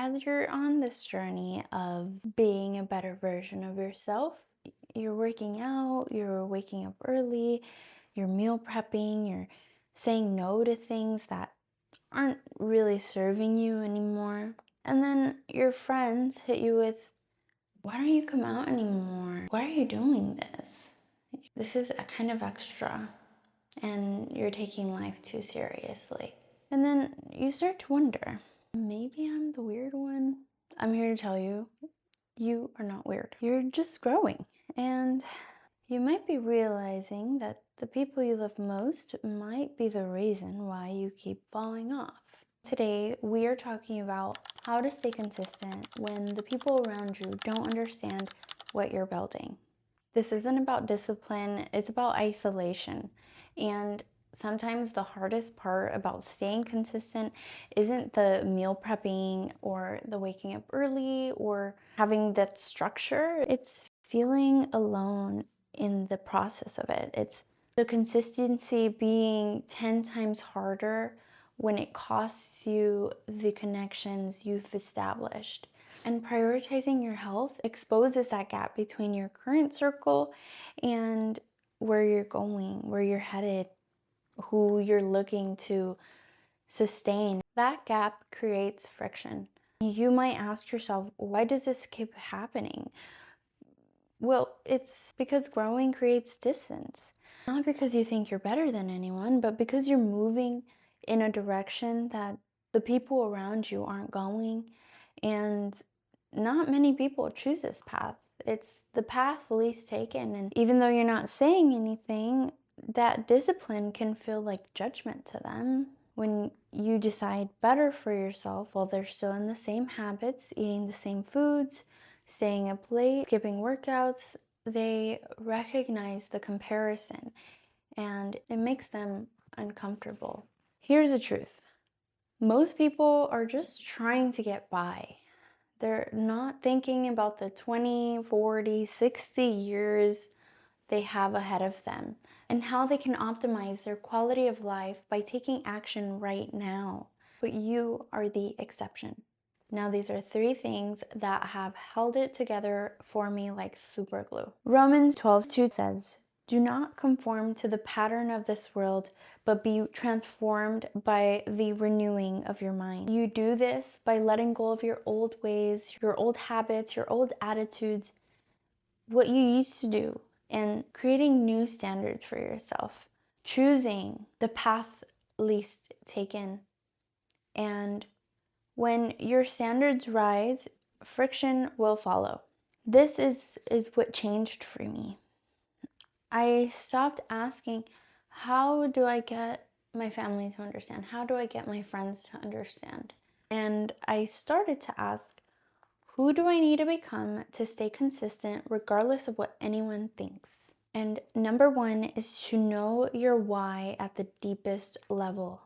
As you're on this journey of being a better version of yourself, you're working out, you're waking up early, you're meal prepping, you're saying no to things that aren't really serving you anymore. And then your friends hit you with, "Why don't you come out anymore? Why are you doing this? This is a kind of extra, and you're taking life too seriously." And then you start to wonder, maybe I'm the weird one. I'm here to tell you, you are not weird. You're just growing. And you might be realizing that the people you love most might be the reason why you keep falling off. Today, we are talking about how to stay consistent when the people around you don't understand what you're building. This isn't about discipline, it's about isolation. And sometimes the hardest part about staying consistent isn't the meal prepping or the waking up early or having that structure. It's feeling alone in the process of it. It's the consistency being 10 times harder when it costs you the connections you've established. And prioritizing your health exposes that gap between your current circle and where you're going, where you're headed, who you're looking to sustain. That gap creates friction. You might ask yourself, why does this keep happening? Well, it's because growing creates distance. Not because you think you're better than anyone, but because you're moving in a direction that the people around you aren't going. And not many people choose this path. It's the path least taken. And even though you're not saying anything, that discipline can feel like judgment to them. When you decide better for yourself while they're still in the same habits, eating the same foods, staying up late, skipping workouts, they recognize the comparison and it makes them uncomfortable. Here's the truth. Most people are just trying to get by. They're not thinking about the 20, 40, 60 years they have ahead of them and how they can optimize their quality of life by taking action right now. But you are the exception. Now, these are 3 things that have held it together for me like super glue. Romans 12:2 says, "Do not conform to the pattern of this world, but be transformed by the renewing of your mind." You do this by letting go of your old ways, your old habits, your old attitudes, what you used to do, and creating new standards for yourself, choosing the path least taken. And when your standards rise, friction will follow. This is what changed for me. I stopped asking, how do I get my family to understand? How do I get my friends to understand? And I started to ask, who do I need to become to stay consistent regardless of what anyone thinks? And number 1 is to know your why at the deepest level.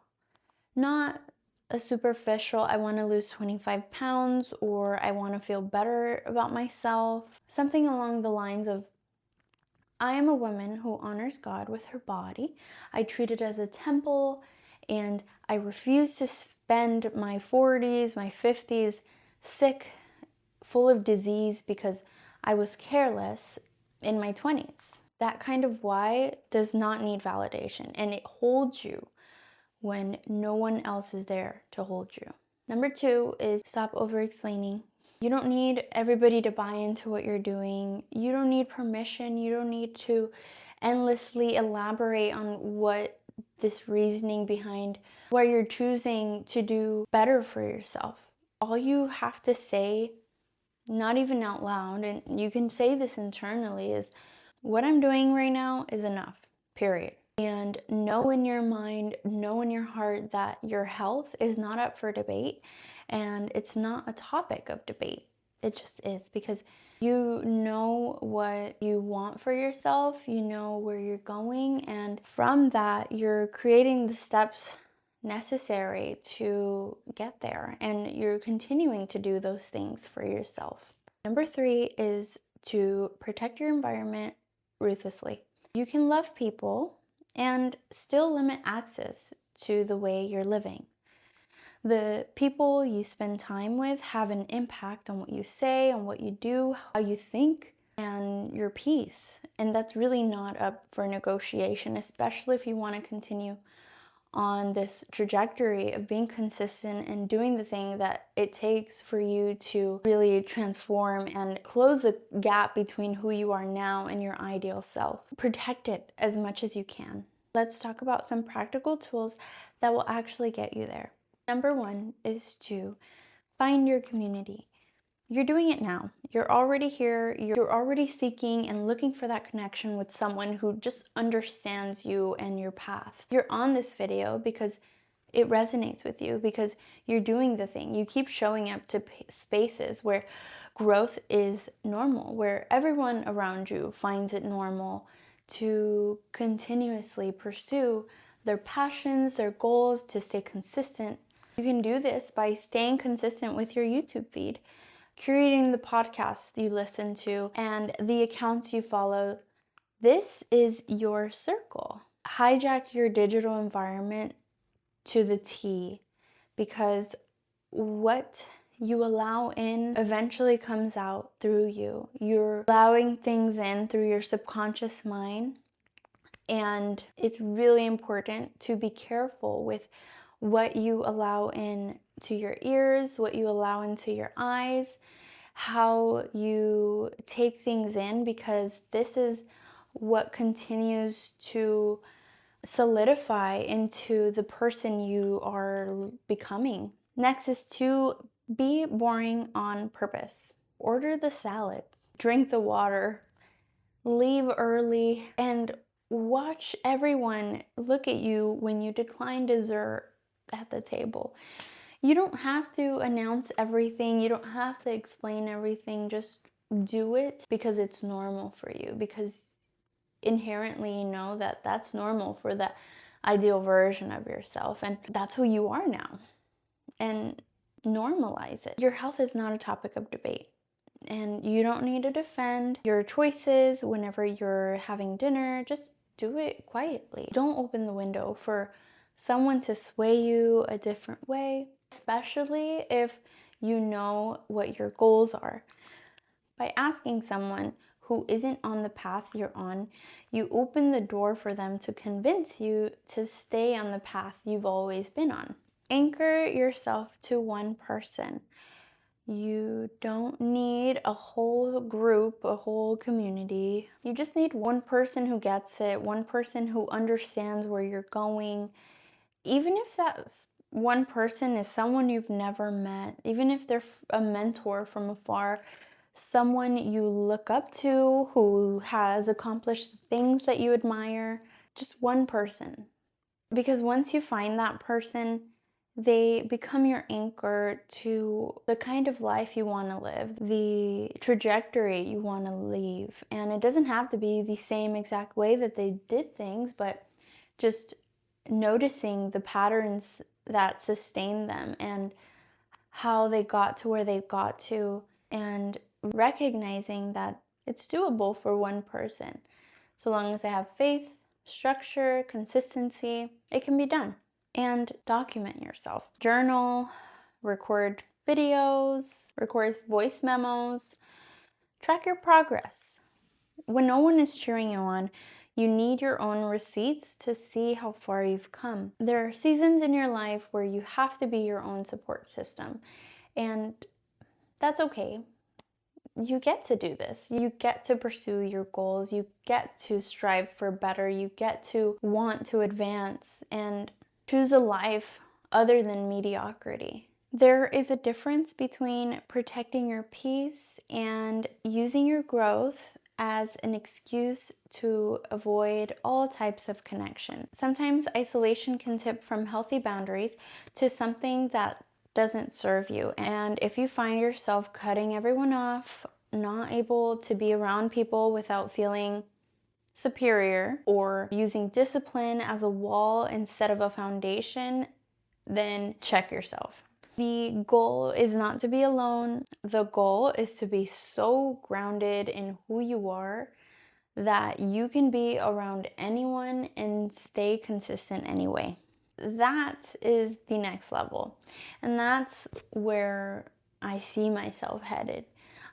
Not a superficial, I want to lose 25 pounds or I want to feel better about myself. Something along the lines of, I am a woman who honors God with her body. I treat it as a temple, and I refuse to spend my 40s, my 50s sick, full of disease because I was careless in my 20s. That kind of why does not need validation, and it holds you when no one else is there to hold you. Number 2 is stop over-explaining. You don't need everybody to buy into what you're doing. You don't need permission. You don't need to endlessly elaborate on what this reasoning behind why you're choosing to do better for yourself. All you have to say, not even out loud, and you can say this internally, is what I'm doing right now is enough, period. And know in your mind, know in your heart that your health is not up for debate and it's not a topic of debate. It just is, because you know what you want for yourself, you know where you're going, and from that, you're creating the steps necessary to get there, and you're continuing to do those things for yourself. Number 3 is to protect your environment ruthlessly. You can love people and still limit access to the way you're living. The people you spend time with have an impact on what you say, on what you do, how you think, and your peace. And that's really not up for negotiation, especially if you want to continue on this trajectory of being consistent and doing the thing that it takes for you to really transform and close the gap between who you are now and your ideal self. Protect it as much as you can. Let's talk about some practical tools that will actually get you there. Number one is to find your community. You're doing it now. You're already here. You're already seeking and looking for that connection with someone who just understands you and your path. You're on this video because it resonates with you, because you're doing the thing. You keep showing up to spaces where growth is normal, where everyone around you finds it normal to continuously pursue their passions, their goals, to stay consistent. You can do this by staying consistent with your YouTube feed, curating the podcasts you listen to, and the accounts you follow. This is your circle. Hijack your digital environment to the T, because what you allow in eventually comes out through you. You're allowing things in through your subconscious mind, and it's really important to be careful with what you allow in to your ears, what you allow into your eyes, how you take things in, because this is what continues to solidify into the person you are becoming. Next is to be boring on purpose. Order the salad, drink the water, leave early, and watch everyone look at you when you decline dessert at the table. You don't have to announce everything. You don't have to explain everything. Just do it because it's normal for you, because inherently you know that that's normal for the ideal version of yourself, and that's who you are now. And normalize it. Your health is not a topic of debate, and you don't need to defend your choices whenever you're having dinner. Just do it quietly. Don't open the window for someone to sway you a different way, especially if you know what your goals are. By asking someone who isn't on the path you're on, you open the door for them to convince you to stay on the path you've always been on. Anchor yourself to one person. You don't need a whole group, a whole community. You just need one person who gets it, one person who understands where you're going. Even if that one person is someone you've never met, even if they're a mentor from afar, someone you look up to who has accomplished things that you admire, just one person. Because once you find that person, they become your anchor to the kind of life you want to live, the trajectory you want to leave. And it doesn't have to be the same exact way that they did things, but just noticing the patterns that sustain them and how they got to where they got to, and recognizing that it's doable for one person. So long as they have faith, structure, consistency, it can be done. And document yourself. Journal, record videos, record voice memos, track your progress. When no one is cheering you on, you need your own receipts to see how far you've come. There are seasons in your life where you have to be your own support system, and that's okay. You get to do this. You get to pursue your goals. You get to strive for better. You get to want to advance and choose a life other than mediocrity. There is a difference between protecting your peace and using your growth as an excuse to avoid all types of connection. Sometimes isolation can tip from healthy boundaries to something that doesn't serve you. And if you find yourself cutting everyone off, not able to be around people without feeling superior, or using discipline as a wall instead of a foundation, then check yourself. The goal is not to be alone. The goal is to be so grounded in who you are that you can be around anyone and stay consistent anyway. that is the next level. And that's where I see myself headed.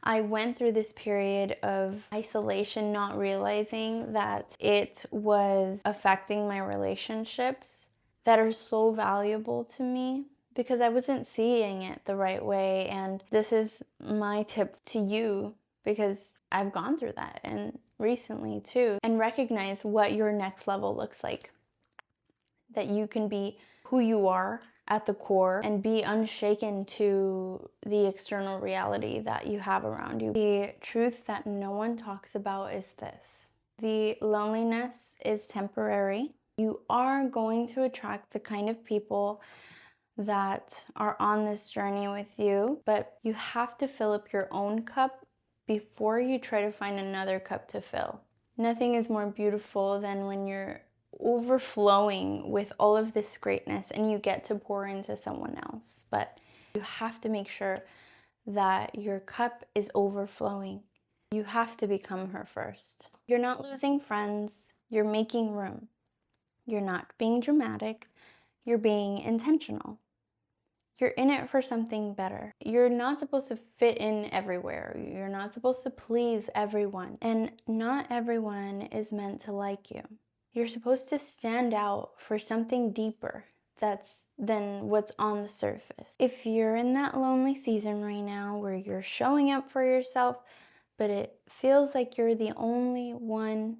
I went through this period of isolation, not realizing that it was affecting my relationships that are so valuable to me because I wasn't seeing it the right way. And this is my tip to you because I've gone through that and recently too, and recognize what your next level looks like. That you can be who you are at the core and be unshaken to the external reality that you have around you. The truth that no one talks about is this: the loneliness is temporary. You are going to attract the kind of people that are on this journey with you, but you have to fill up your own cup before you try to find another cup to fill. Nothing is more beautiful than when you're overflowing with all of this greatness and you get to pour into someone else. But you have to make sure that your cup is overflowing. You have to become her first. You're not losing friends, you're making room. You're not being dramatic, you're being intentional. You're in it for something better. You're not supposed to fit in everywhere. You're not supposed to please everyone. And not everyone is meant to like you. You're supposed to stand out for something deeper than what's on the surface. If you're in that lonely season right now where you're showing up for yourself, but it feels like you're the only one,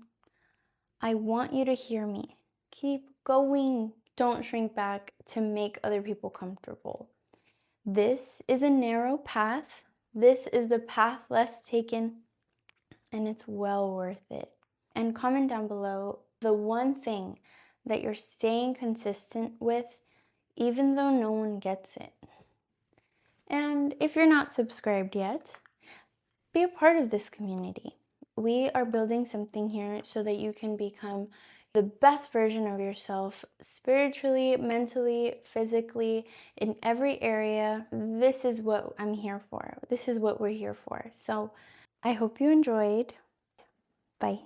I want you to hear me. Keep going. Don't shrink back to make other people comfortable. This is a narrow path. This is the path less taken, and it's well worth it. And comment down below the one thing that you're staying consistent with, even though no one gets it. And if you're not subscribed yet, be a part of this community. We are building something here so that you can become the best version of yourself spiritually, mentally, physically, in every area. This is what I'm here for. This is what we're here for. So I hope you enjoyed. Bye.